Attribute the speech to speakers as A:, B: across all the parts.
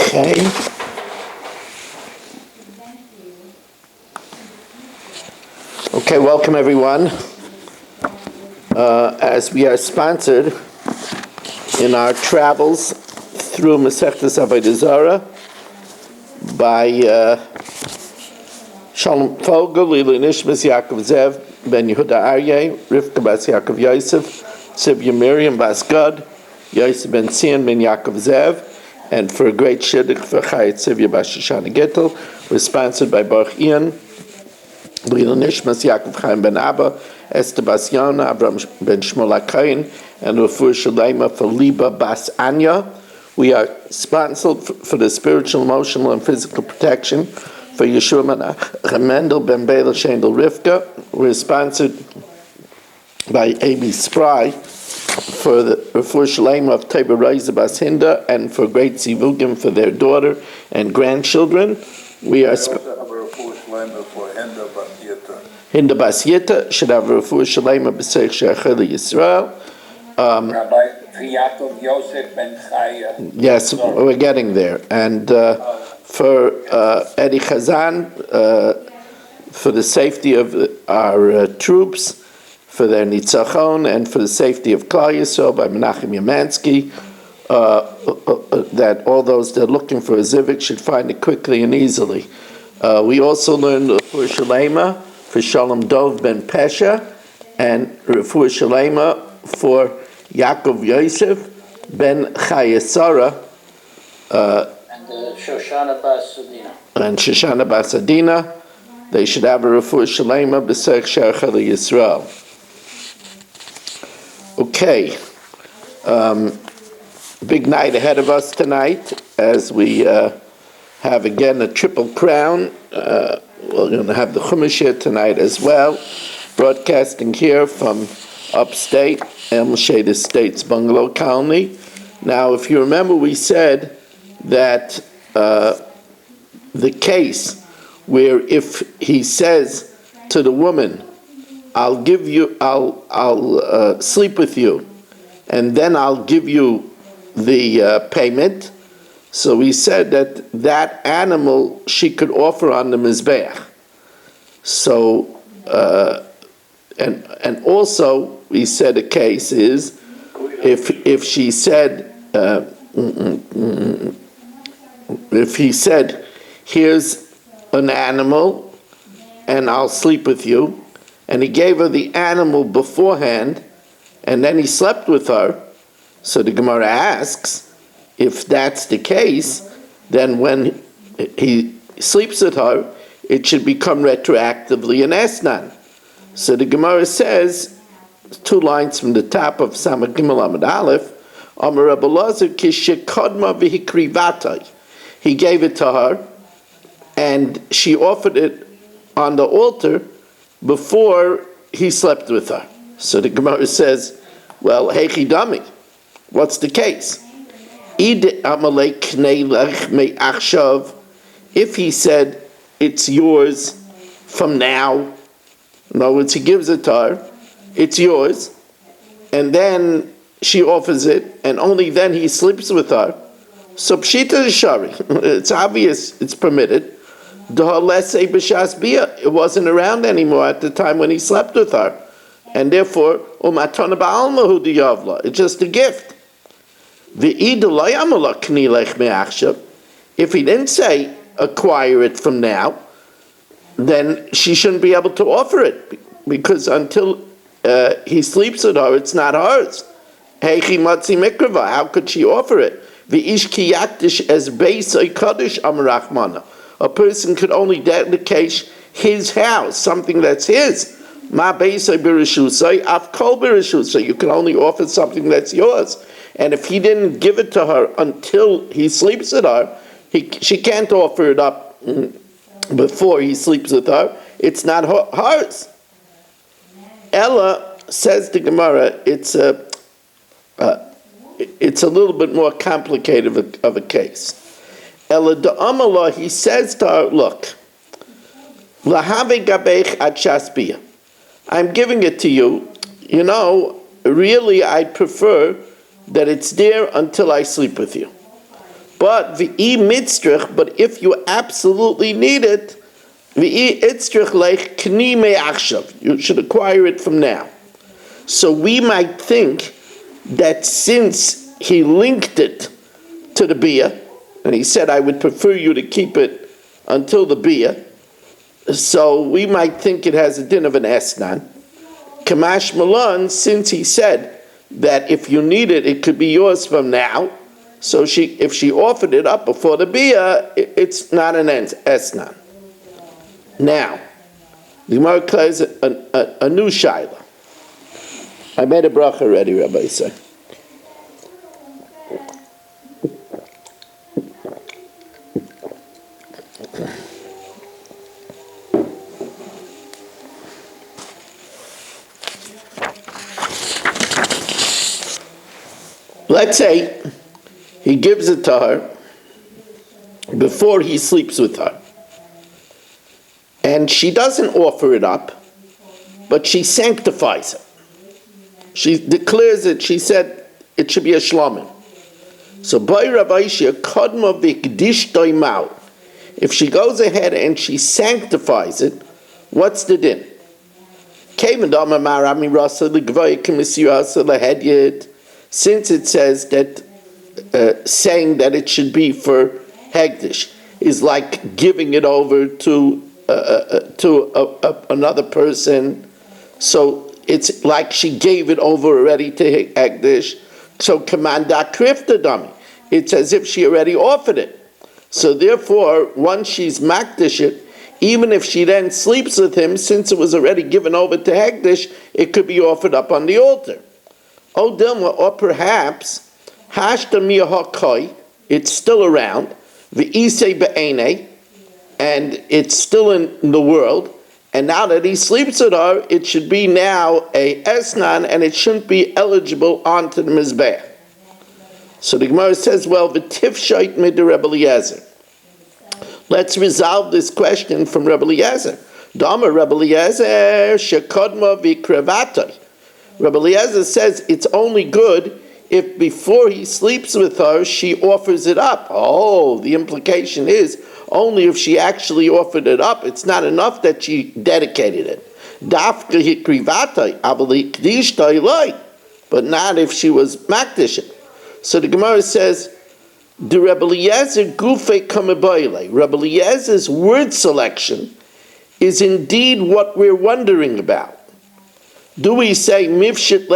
A: Okay. Okay, welcome everyone. As we are sponsored in our travels through Masechtas Avoda Zara by Shalom Fogel, Lili Nishmas Yaakov Zev, Ben Yehuda Aryeh, Rivka Bas Yaakov Yosef, Sibya Miriam Bas Gad, Yosef Ben Sion Ben Yaakov Zev, and for a great shidduch for Chayat Sibya Bas Shoshana Gittel, we're sponsored by Baruch Ian, Lili Nishmas Yaakov Chaim Ben Abba, Esther Bas Yona, Abraham Ben Shmuel HaKayin, and Rafur Shalema for Liba Bas Anya. We are sponsored for the spiritual, emotional, and physical protection for Yeshua Mendel Ben Bela Shendel Rivka. We're sponsored by A.B. Spry for the Rafur Shalema of Teba Reiza Bas Hinda and for great Zivugim for their daughter and grandchildren. We are Hinda Bas Yita should have a Rafur Shalema B'Seich She'achel Yisrael.
B: Rabbi Yaakov Yosef Ben Chaya.
A: Yes, we're getting there. And for Eddie Chazan, for the safety of our troops, for their nitzachon, and for the safety of Klal Yisrael by Menachem Yamansky, that all those that are looking for a zivik should find it quickly and easily. We also learned for Shalema, for Shalom Dov Ben Pesha, and for Shalema for Yaakov Yosef Ben Chayesara,
B: and Shoshana Bas Adina.
A: And Shoshana Bas Adina. They should have a refuah shalema b'seich she'achel Yisrael. Okay, big night ahead of us tonight as we have again a triple crown. We're going to have the Chumash here tonight as well, broadcasting here from upstate, El Shade Estates Bungalow Colony. Now, if you remember, we said that the case where if he says to the woman, I'll sleep with you, and then I'll give you the payment. So we said that animal she could offer on the mizbeach. So and also we said a case is if she said if he said here's an animal and I'll sleep with you, and he gave her the animal beforehand and then he slept with her, so the Gemara asks if that's the case, then when he sleeps with her it should become retroactively an esnan. So the Gemara says, 2 lines from the top of Samach Gimel Amud Aleph, Amar Rabbi Elazar kishekodma v'hikrivatai. He gave it to her, and she offered it on the altar before he slept with her. So the Gemara says, well, heichi dami, what's the case? If he said, it's yours from now, in other words, he gives it to her, it's yours, and then she offers it, and only then he sleeps with her. So pshita is shari. It's obvious it's permitted. It wasn't around anymore at the time when he slept with her, and therefore it's just a gift. If he didn't say acquire it from now, then she shouldn't be able to offer it, because until he sleeps with her, it's not hers. How could she offer it? A person could only dedicate his house, something that's his. You can only offer something that's yours. And if he didn't give it to her until he sleeps with her, she can't offer it up before he sleeps with her. It's not hers. Ella, says the Gemara, it's a little bit more complicated of a case. Ella da'amala, he says to her, look, lahave gabech ad shaspia, I'm giving it to you. You know, really, I'd prefer that it's there until I sleep with you. But v'i mitzrich, but if you absolutely need it, v'i itzrich leich kni me'achshav. You should acquire it from now. So we might think that since he linked it to the bia, and he said, I would prefer you to keep it until the bia, so we might think it has a din of an esnan. Kamash Malan, since he said that if you need it, it could be yours from now, so if she offered it up before the bia, it's not an esnan. Now, the Gemara clears a new shaila. I made a bracha already, Rabbi say. Let's say he gives it to her before he sleeps with her. And she doesn't offer it up, but she sanctifies it. She declares it, she said it should be a shlamim. So by Rabbi Shia, Kadma Vikdish Doimau. If she goes ahead and she sanctifies it, what's the din? Since it says that saying that it should be for Hegdish is like giving it over to another person, so it's like she gave it over already to Hegdish. So Kamanda Krifta Dami, it's as if she already offered it. So therefore, once she's Makdish it, even if she then sleeps with him, since it was already given over to Hegdish, it could be offered up on the altar. O Dilma, or perhaps Hashta Miyahakoi, it's still around, the Isei Be'ene, and it's still in the world, and now that he sleeps with her, it should be now a Esnan, and it shouldn't be eligible onto the Mizbeach. So the Gemara says, well, the Tifshait mid Rebbe Eliezer. Let's resolve this question from Rebbe Eliezer. Dama Rebbe Eliezer shekodma v'krevatoi. Rebbe Eliezer says it's only good if before he sleeps with her, she offers it up. Oh, the implication is only if she actually offered it up. It's not enough that she dedicated it. Dafka hikrivatoi avali kdishtoi loy, but not if she was makdish. So the Gemara says, the Rebbe Eliezer gufe kamaboyle. Rebbe Eliezer's word selection is indeed what we're wondering about. Do we say mifshit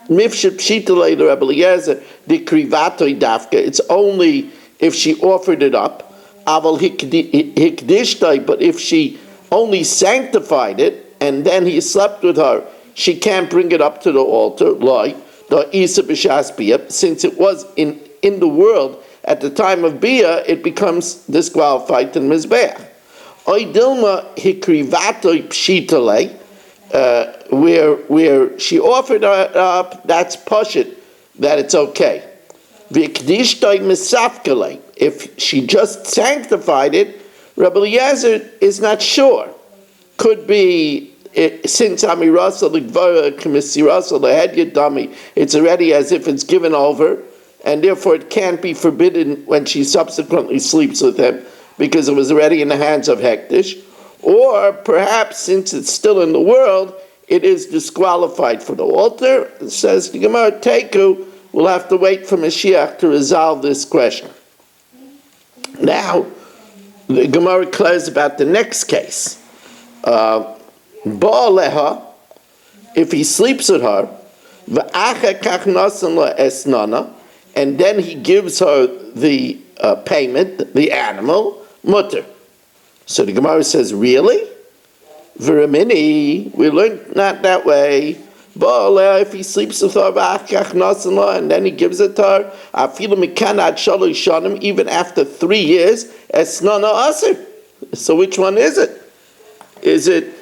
A: pshitale the Rebbe Eliezer the krivatoi dafka? It's only if she offered it up. Aval hikdishtai, but if she only sanctified it and then he slept with her, she can't bring it up to the altar. Like the isa b'shas bia, since it was in the world at the time of bia, it becomes disqualified to the mizbeach. Oy dilma hikrivatoi pshitale. Where she offered it up, that's pashit, that it's okay. V'kdishtoi misafkele. If she just sanctified it, Rebbe Eliezer is not sure. Could be since amirasa l'gvara k'misirasa l'hedya dami, it's already as if it's given over, and therefore it can't be forbidden when she subsequently sleeps with him because it was already in the hands of Hektish. Or perhaps since it's still in the world, it is disqualified for the altar. It says the Gemara Teku, we'll have to wait for Mashiach to resolve this question. Now, the Gemara declares about the next case. Ba'aleha, if he sleeps with her, v'acha kach nasan la esnana, and then he gives her the payment, the animal, mutter. So the Gemara says, really? Viramini, we learned not that way. But if he sleeps with her, and then he gives it to her, even after 3 years, esnana aser. So which one is it? Is it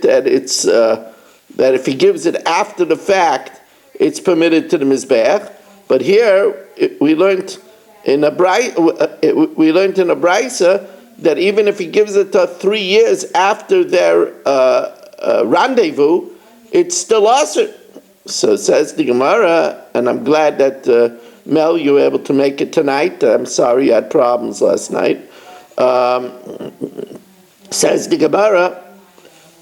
A: that it's that if he gives it after the fact, it's permitted to the mizbeach? But here we learned in a brisa that even if he gives it to 3 years after their rendezvous, it's still asr. So says the Gemara, and I'm glad that Mel, you were able to make it tonight. I'm sorry you had problems last night. Says the Gemara,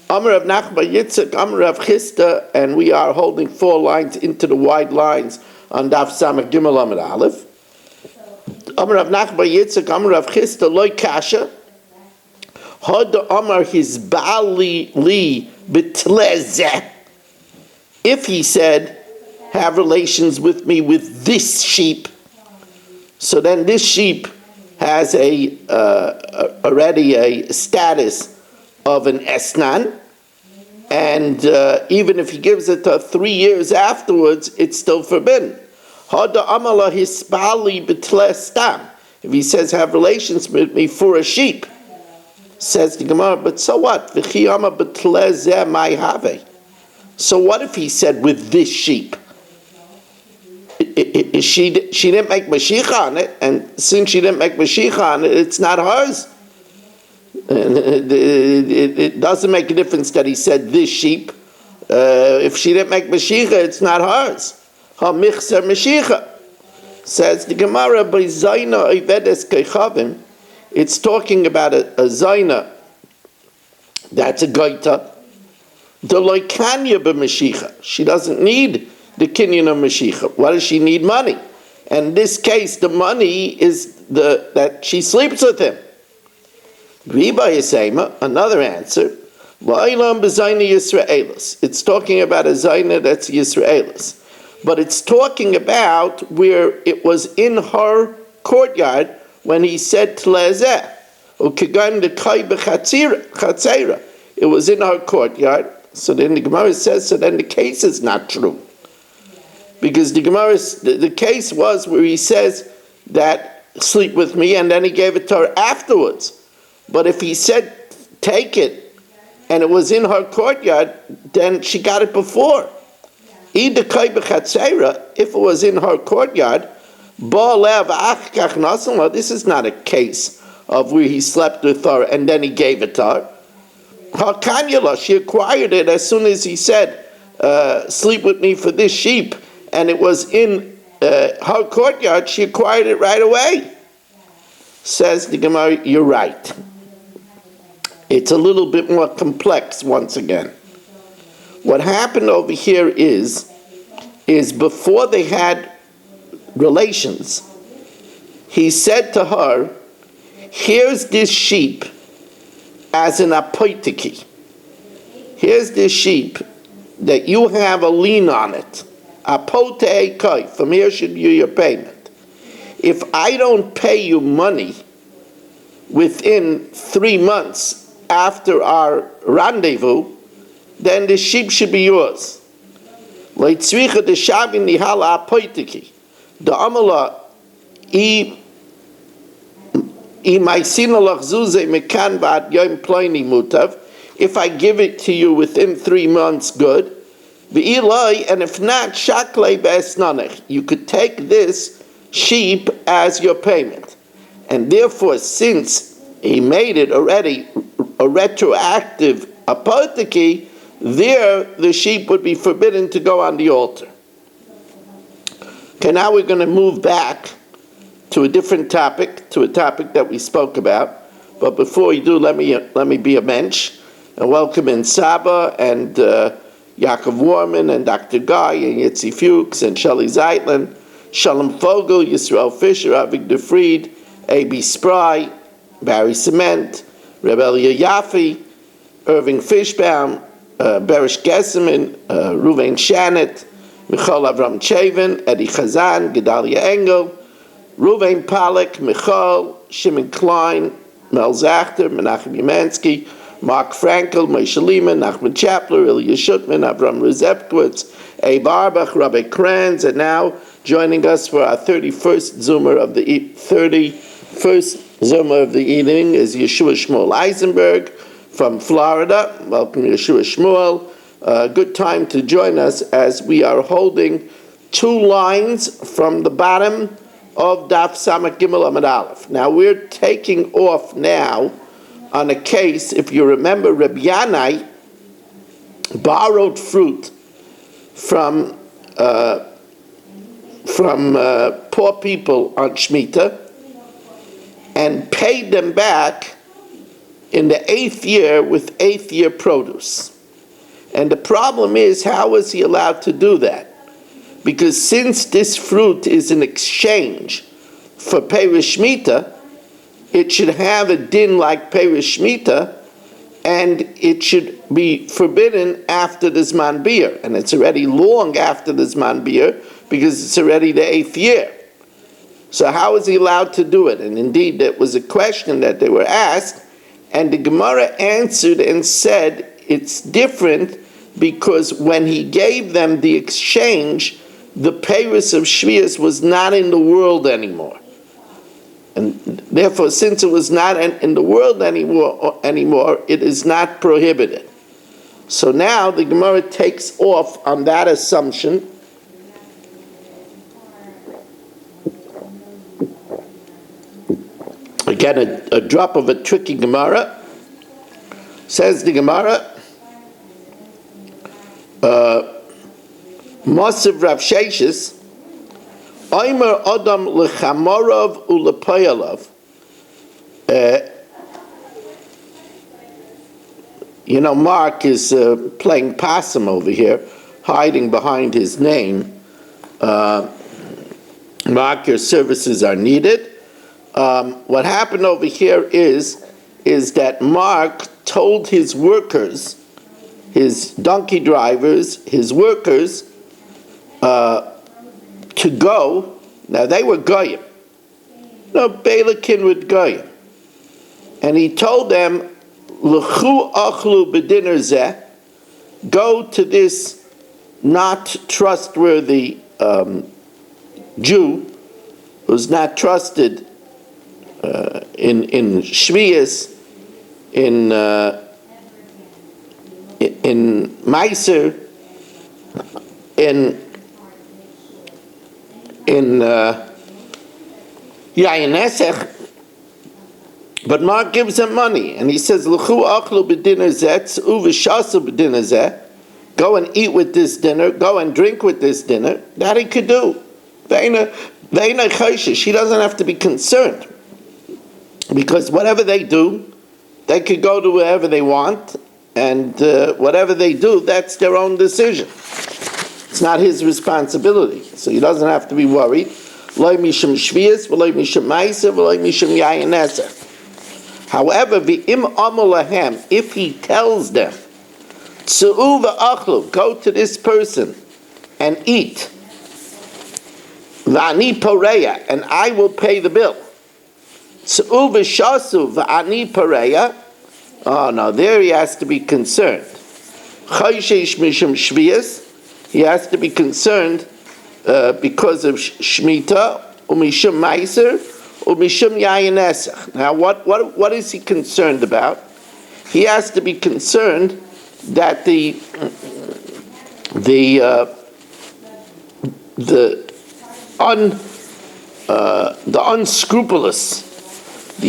A: Amar Rav Nachman Yitzchak, Amar Rav Chisda, and we are holding 4 lines into the wide lines on Daf Samach Gimel Amar Aleph. Amar Rav Nachman Yitzchak, Amar Rav Chisda, Loi Kasha, Hod Amar his Bali li bitlezeh. If he said, have relations with me with this sheep, so then this sheep has already a status of an esnan, and even if he gives it to 3 years afterwards, it's still forbidden. Hada amala hisbali betlestam. If he says have relations with me for a sheep, says the Gemara, but so what? V'chiyama betlezeh mai have. So what if he said with this sheep? She didn't make Mashiach on it, and since she didn't make Mashiach on it, it's not hers. And it doesn't make a difference that he said this sheep. If she didn't make Mashiach, it's not hers. Ha michzer Mashiach. Says the Gemara, by Zaina Ivedes Keichavim, it's talking about a Zaina that's a Gaita. The Loikanya b'Mashiach. She doesn't need the kinyan of Mashiach. What does she need? Money. And in this case, the money is that she sleeps with him. Riba Yisema, another answer. La'ilam b'Zayna Yisraelis. It's talking about a Zayna that's Yisraelis. But it's talking about where it was in her courtyard when he said Tlezeh. Ukigam the Kai b'Chatzera. It was in her courtyard. So then the Gemara says, so then the case is not true. Because the case was where he says that sleep with me, and then he gave it to her afterwards. But if he said take it, and it was in her courtyard, then she got it before. If it was in her courtyard, this is not a case of where he slept with her and then he gave it to her. She acquired it as soon as he said, sleep with me for this sheep, and it was in her courtyard, she acquired it right away. Says the Gemara, you're right. It's a little bit more complex once again. What happened over here is before they had relations, he said to her, here's this sheep as an apoitiki. Here's this sheep that you have a lien on it. Apote kai. From here should be your payment. If I don't pay you money within 3 months after our rendezvous, then the sheep should be yours. Leitzricha de shavin nihala apoitiki. The amala if I give it to you within 3 months, good. And if not, you could take this sheep as your payment. And therefore, since he made it already a retroactive apoteki, there the sheep would be forbidden to go on the altar. Okay, now we're going to move back to a different topic, to a topic that we spoke about. But before we do, let me be a mensch and welcome in Saba and Yaakov Warman and Dr. Guy and Yitzi Fuchs and Shelley Zeitlin, Shalom Fogel, Yisrael Fisher, Avigdor Fried, A.B. Spry, Barry Cement, Rebelia Yaffe, Irving Fishbaum, Berish Gesseman, Ruvain Shanet, Michal Avram Chavin, Eddie Chazan, Gedalia Engel, Ruvain Pollack, Michal, Shimon Klein, Mel Zachter, Menachem Yemansky, Mark Frankel, Moshe Lehman, Nachman Chapler, Ilya Shutman, Avram Ruzepkowitz, Abe Arbach, Rabbi Kranz, and now joining us for our 31st Zoomer of the evening is Yeshua Shmuel Eisenberg from Florida. Welcome, Yeshua Shmuel. Good time to join us as we are holding 2 lines from the bottom of Daf Samach Gimel Amud Aleph. Now we're taking off now on a case, if you remember, Reb Yanai borrowed fruit from from poor people on Shemitah and paid them back in the 8th year with 8th year produce. And the problem is, how was he allowed to do that? Because since this fruit is an exchange for Perish Shemitah, it should have a din like Perish Shemitah, and it should be forbidden after the Zman Bir. And it's already long after the Zman Bir, because it's already the 8th year. So how is he allowed to do it? And indeed, that was a question that they were asked, and the Gemara answered and said it's different because when he gave them the exchange, the Paris of Shvius was not in the world anymore. And therefore, since it was not in the world anymore, it is not prohibited. So now the Gemara takes off on that assumption. Again, a drop of a tricky Gemara. Says the Gemara, Mosiv Rav Sheshis, Oimer Adam Lechamorov Ulepayalav. Mark is playing possum over here, hiding behind his name. Mark, your services are needed. What happened over here is that Mark told his workers, his donkey drivers, his workers, to go. Now they were goyim. Balakin with goyim. And he told them, L'chu achlu b'diner zeh, go to this not trustworthy Jew who's not trusted in Shvius, in Meiser, in Yayin Esech. But Mark gives them money, and he says, "L'chu achlu b'diner zeh, tz'u v'shasu b'diner zeh." Go and eat with this dinner. Go and drink with this dinner. That he could do. Ve'ina chayshish. She doesn't have to be concerned, because whatever they do, they could go to wherever they want, and whatever they do, that's their own decision. It's not his responsibility, so he doesn't have to be worried. Lo mishum shvius, v'lo mishum ma'aser, v'lo mishum yayin esech. However, v'im amar lahem, if he tells them, Tzu'u v'achlu, go to this person and eat, v'ani pareya, and I will pay the bill. Tzu'u v'shasu v'ani pareya, oh no, there he has to be concerned. Chayshish mishum shvius, he has to be concerned because of Shemitah, umishum meiser, umishum yayin esech. Now, what is he concerned about? He has to be concerned that the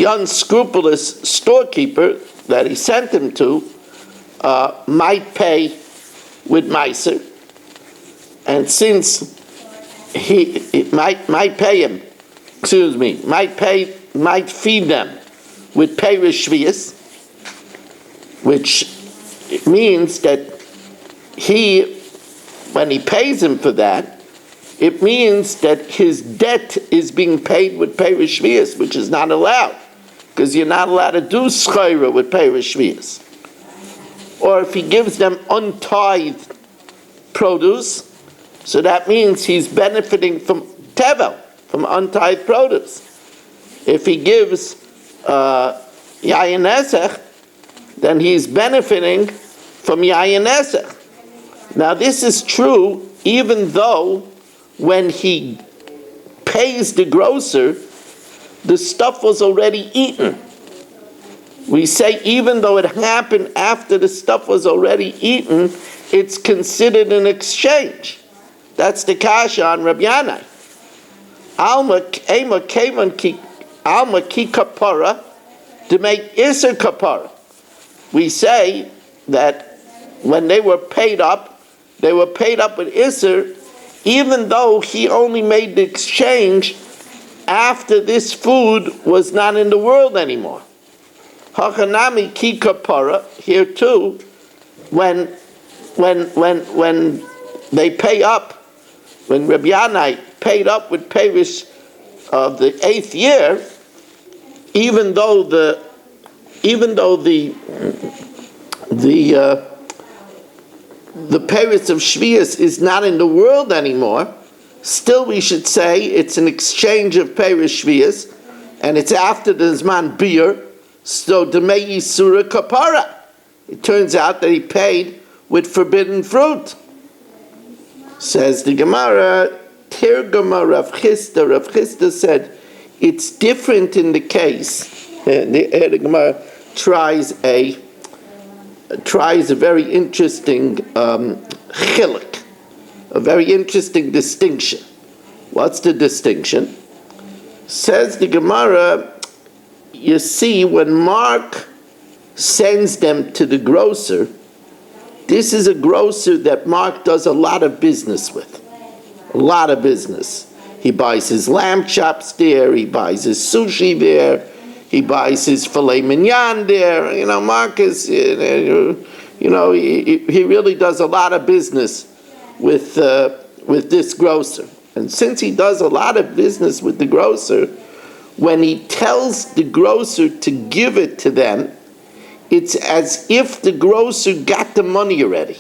A: unscrupulous storekeeper that he sent him to might pay with meiser, and since he might pay him, might feed them with perish shvius, which means that when he pays him for that, it means that his debt is being paid with perish shvius, which is not allowed, because you're not allowed to do schayra with perish shvius. Or if he gives them untithed produce, so that means he's benefiting from tevel, from untithed produce. If he gives yayin esech, then he's benefiting from yayin esech. Now this is true even though when he pays the grocer, the stuff was already eaten. We say even though it happened after the stuff was already eaten, it's considered an exchange. That's the kasha on Rabbi Yanai. Alma keman ki kapara, to make iser kapara. We say that when they were paid up with iser, even though he only made the exchange after this food was not in the world anymore. Hachanami ki kapara, here too, when they pay up, when Rabbi Yanai paid up with Perish of the 8th year, even though the Perish of Shvius is not in the world anymore, still we should say it's an exchange of Perish Shvius, and it's after the Zman Beer, so Demei Yisura Kapara. It turns out that he paid with forbidden fruit. Says the Gemara, Tirgama Rav Chisda. Rav Chisda said, it's different in the case. The Gemara tries a very interesting chiluk, a very interesting distinction. What's the distinction? Says the Gemara, you see, when Mark sends them to the grocer, this is a grocer that Mark does a lot of business with. A lot of business. He buys his lamb chops there, he buys his sushi there, he buys his filet mignon there. Mark is, he really does a lot of business with this grocer. And since he does a lot of business with the grocer, when he tells the grocer to give it to them, it's as if the grocer got the money already.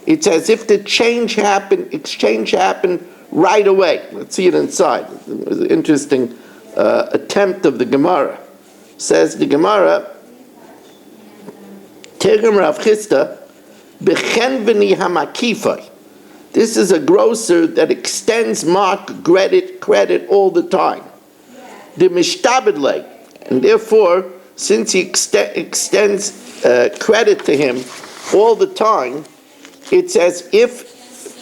A: It's as if the exchange happened right away. Let's see it inside. It was an interesting attempt of the Gemara. Says the Gemara, Terem Rav Chisda, Bechen v'ni hamakifai. This is a grocer that extends Mark credit all the time. The mishtabedle, and therefore, since he extends credit to him all the time, it's as if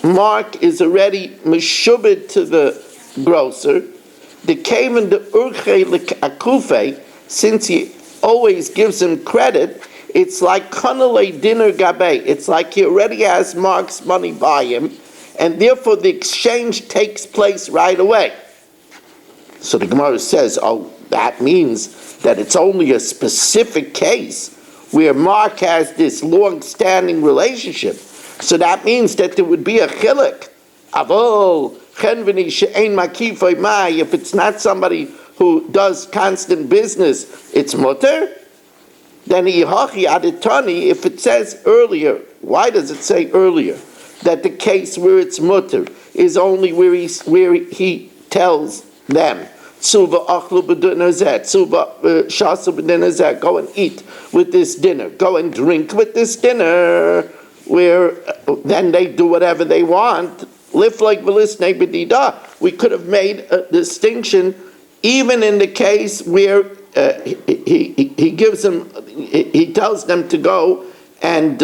A: Mark is already meshubed to the grocer. The kaven the urche l'akufe, since he always gives him credit, it's like kanale dinner gabe. It's like he already has Mark's money by him, and therefore the exchange takes place right away. So the Gemara says, that means that it's only a specific case where Mark has this long-standing relationship. So that means that there would be a chiluk. If it's not somebody who does constant business, it's mutter. Then if it says earlier, why does it say earlier that the case where it's mutter is only where he tells them, go and eat with this dinner, go and drink with this dinner, where then they do whatever they want. We could have made a distinction even in the case where he gives them, he tells them to go and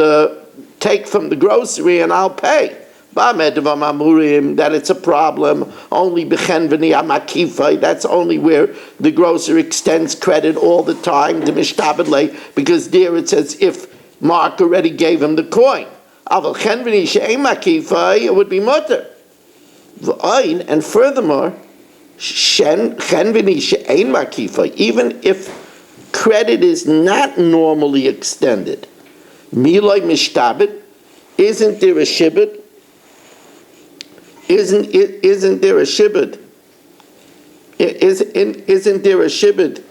A: take from the grocery and I'll pay. That it's a problem. Only that's only where the grocer extends credit all the time, the mishtabedle, because there it's as if Mark already gave him the coin. It would be mutter. And furthermore, even if credit is not normally extended, miloi mishtabed, isn't there a shibud? Isn't there a shibud? Isn't there a shibud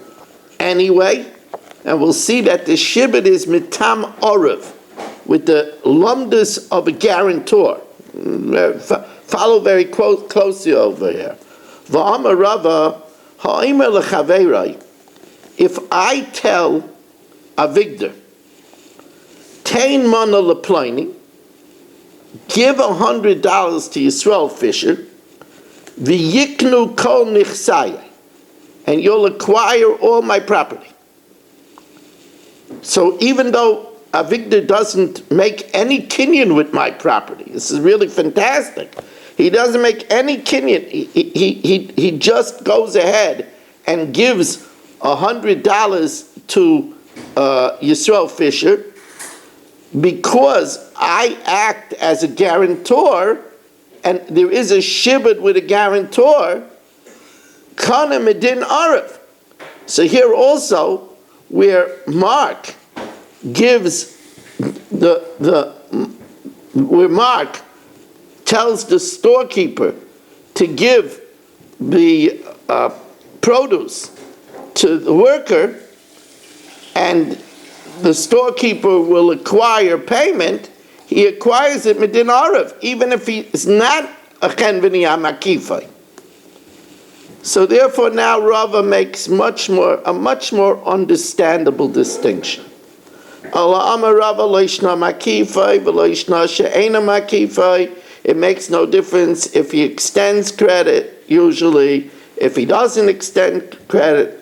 A: anyway? And we'll see that the shibud is mitam orav, with the lumdus of a guarantor. Follow very closely over here. V'amar Rava, ha'imar lechaverai, if I tell Avigdor, tein mana leploni, give $100 to Yisrael Fisher, v'yiknu kol nichsaya, and you'll acquire all my property. So even though Avigdor doesn't make any kinyan with my property, this is really fantastic. He doesn't make any kinyan. He just goes ahead and gives $100 to Yisrael Fisher, because I act as a guarantor, and there is a shibud with a guarantor, kana medin arif. So here also, where Mark gives where Mark tells the storekeeper to give the produce to the worker, and the storekeeper will acquire payment, he acquires it medin arif, even if he is not a chen v'niyah makifai. So therefore now Rava makes a much more understandable distinction. Allah amar Rava lo yishna makifai v'lo yishna she'ena makifai. It makes no difference if he extends credit, usually. If he doesn't extend credit,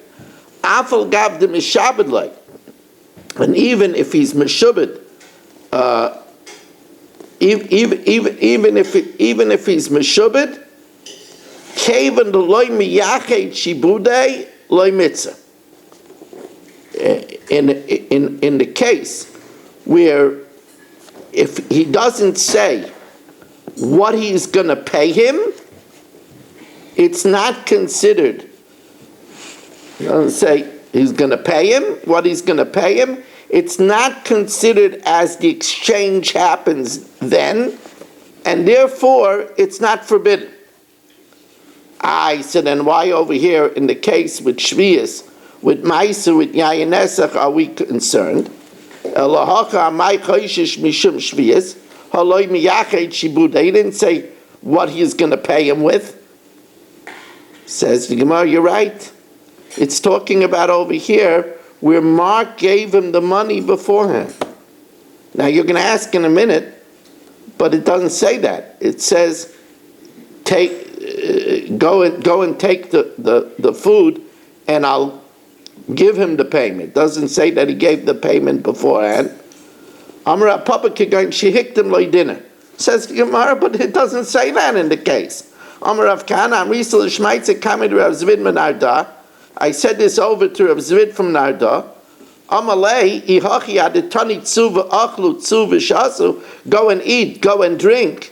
A: afal gavdim mishabed like, and even if he's meshubed, even if he's meshubed, kaven the loy miyached shibudei loy mitzah. In the case where if he doesn't say what he's going to pay him, it's not considered. He doesn't say he's going to pay him, what he's going to pay him. It's not considered as the exchange happens then, and therefore it's not forbidden. I said, and why over here in the case with Shvius, with Maisa, with Yayin Nesach, are we concerned? He didn't say what he's going to pay him with. Says the Gemara, you're right. It's talking about over here where Mark gave him the money beforehand. Now you're going to ask in a minute, but it doesn't say that. It says, go and take the food, and I'll give him the payment. It doesn't say that he gave the payment beforehand. Amra Papa Kigain, she hicked him like dinner. Says the Gemara, but it doesn't say that in the case. Amar Rav Kana, Amrisal Shmaitze Kamid Rav Zvid Menarda. I said this over to Rav Zvid from Narda. Amalei Ihachi Aditani Tzuva Achlu Tzuva Shasu. Go and eat, go and drink.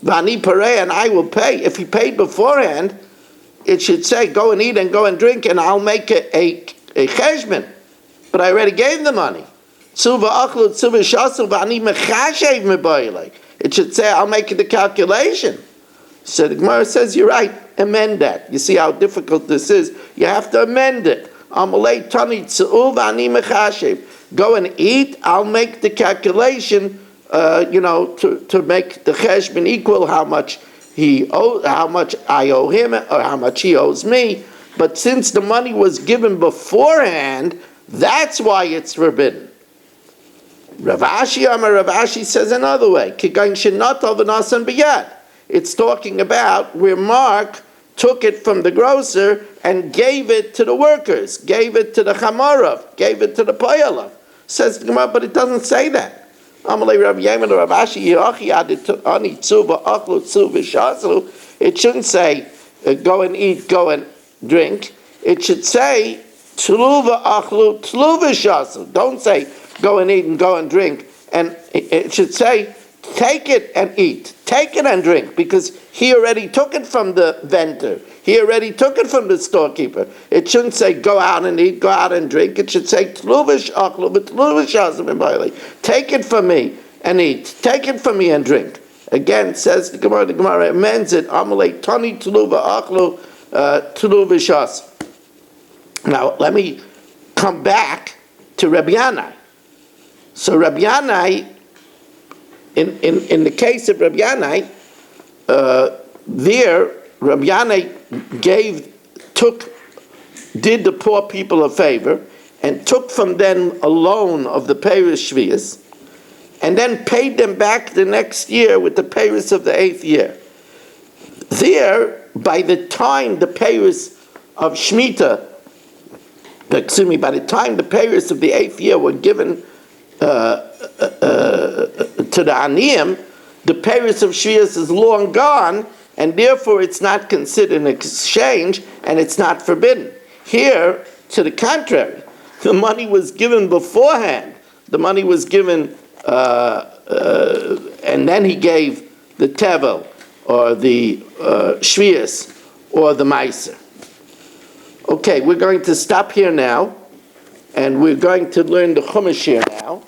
A: Vani Parei, and I will pay. If he paid beforehand, it should say go and eat and go and drink, and I'll make a cheshbon. But I already gave the money. Tzuva Achlu Tzuva Shasu Vani Mechashev Mebailei. It should say I'll make the calculation. So the Gemara says, you're right, amend that. You see how difficult this is? You have to amend it. Go and eat, I'll make the calculation, to make the cheshbon equal how much I owe him, or how much he owes me. But since the money was given beforehand, that's why it's forbidden. Rav Ashi says another way. It's talking about where Mark took it from the grocer and gave it to the workers, gave it to the Chamarav, gave it to the Payalav. Says the Gemara, but it doesn't say that. It shouldn't say go and eat, go and drink. It should say tluva achlu tluva shasu. Don't say go and eat and go and drink. And it should say take it and eat, take it and drink, because he already took it from the vendor. He already took it from the storekeeper. It shouldn't say go out and eat, go out and drink. It should say take it from me and eat, take it from me and drink. Again, says the Gemara amends it. Now let me come back to Rabbi Yanai. So Rabbi Yanai, in the case of Rabbi Yanai, Rabbi Yanai did the poor people a favor and took from them a loan of the Peiros Shvius, and then paid them back the next year with the Peiros of the 8th year. There, by the time the Peiros of Shemitah, by the time the Peiros of the 8th year were given to the Aniyim, the Peiros of Shvius is long gone, and therefore it's not considered an exchange, and it's not forbidden. Here, to the contrary, the money was given beforehand. The money was given, and then he gave the tevel or the Shvius, or the Meiser. Okay, we're going to stop here now, and we're going to learn the Chumash here now.